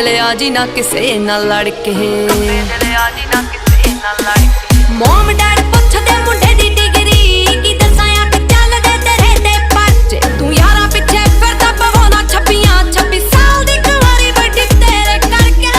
ਲਿਆ ਜੀ ਨਾ ਕਿਸੇ ਨਾਲ ਲੜ ਕੇ ਮੋਮ ਡੈਡ ਪੁੱਛਦੇ ਮੁੰਡੇ ਦੀ ਡਿਗਰੀ ਕੀ ਦੱਸਾਂ ਅੱਖ ਚੱਲਦੇ ਤੇਰੇ ਤੇ ਪਰਚੇ ਤੂੰ ਯਾਰਾਂ ਪਿੱਛੇ ਫਿਰਦਾ ਪਵਾਉਣਾ 26 ਸਾਲ ਦੀ ਕੁਆਰੀ ਵੱਡੀ ਤੇਰੇ ਕਰਕੇ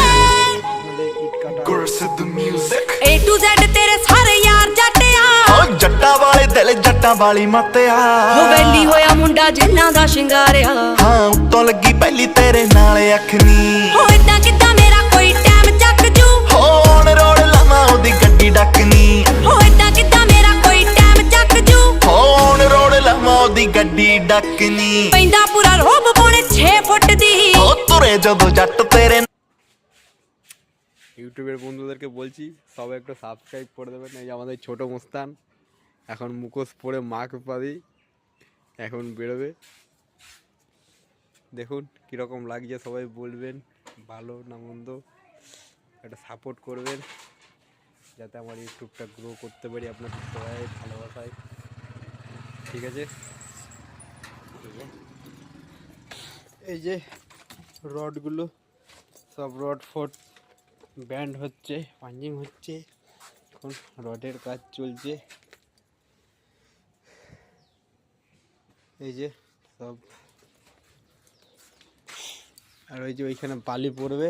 A to Z ਤੇਰੇ ਸਾਰੇ ਯਾਰ ਜੱਟਿਆ ਓ ਜੱਟਾਂ ਵਾਲੇ ਦਿਲ ਜੱਟਾਂ ਵਾਲੀ ਮੱਤਿਆ ਹੋ ਵੈਲੀ ਹੋਇਆ ਮੁੰਡਾ ਜਿੰਨਾਂ ਦਾ ਸ਼ਿੰਗਾਰਿਆ ਹਾਂ ਉੱਤੋਂ ਲੱਗੀ ਪਹਿਲੀ ਤੇਰੇ ਨਾਲ ਅੱਖ ਨੀ ਹੋ ਇਦਾਂ ਕਿੱਦਾਂ ਮੇਰਾ ਕੋਈ ਟਾਈਮ ਚੱਕ ਜੂ ਹੋ ਔਨ ਰੋਡ ਲਾਵਾਂ ਉਹਦੀ ਗੱਡੀ ਡੱਕਨੀ ਹੋ ਇਦਾਂ ਕਿੱਦਾਂ ਮੇਰਾ ਕੋਈ ਟਾਈਮ ਚੱਕ ਜੂ ਹੋ ਔਨ ਰੋਡ ਲਾਵਾਂ ਉਹਦੀ ਗੱਡੀ ਡੱਕਨੀ ਪੈਂਦਾ ਪੂਰਾ ਰੋਬ ਪੌਣੇ 6 ਫੁੱਟ ਦੀ ਓ ਤੁਰੇ ਜਦੋਂ ਜੱਟ ਤੇਰੇ ইউটিউবের বন্ধুদেরকে বলছি সবাই একটু সাবস্ক্রাইব করে দেবেন। এই যে আমাদের ছোটো মুস্তান এখন মুখোশ পরে মাস্ক পাদি এখন বেরোবে, দেখুন কীরকম লাগছে সবাই বলবেন, ভালো না মন্দ একটা সাপোর্ট করবেন যাতে আমার ইউটিউবটা গ্রো করতে পারি আপনাদের সবাই ভালোবাসায়। ঠিক আছে, এই যে রডগুলো সব রড ফট ব্যান্ড হচ্ছে, পাঞ্জিং হচ্ছে, এখন রডের কাজ চলছে। এই যে সব, আর ওই যে ওইখানে বালি পড়বে,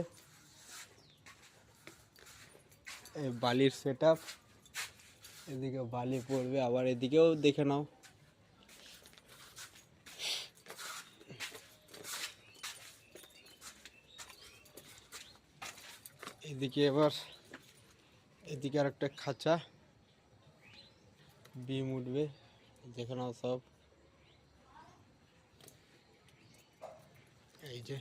এই বালির সেট আপ, এদিকে বালি পড়বে, আবার এদিকেও দেখে নাও। এদিকে এবার এদিকে আর একটা খাঁচা বিম উঠবে, দেখে নাও সব। এই যে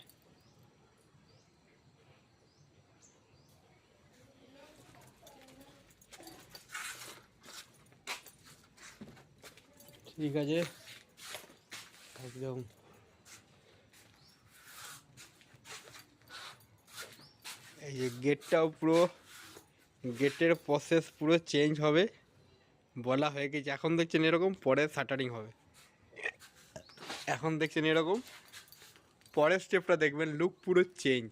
ঠিক আছে একদম। এই যে গেটটাও পুরো, গেটের প্রসেস পুরো চেঞ্জ হবে, বলা হয়ে গেছে। এখন দেখছেন এরকম, পরে শাটারিং হবে। এখন দেখছেন এরকম, পরের স্টেপটা দেখবেন লুক পুরো চেঞ্জ,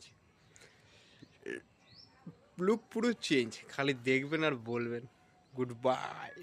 লুক পুরো চেঞ্জ। খালি দেখবেন আর বলবেন গুড বাই।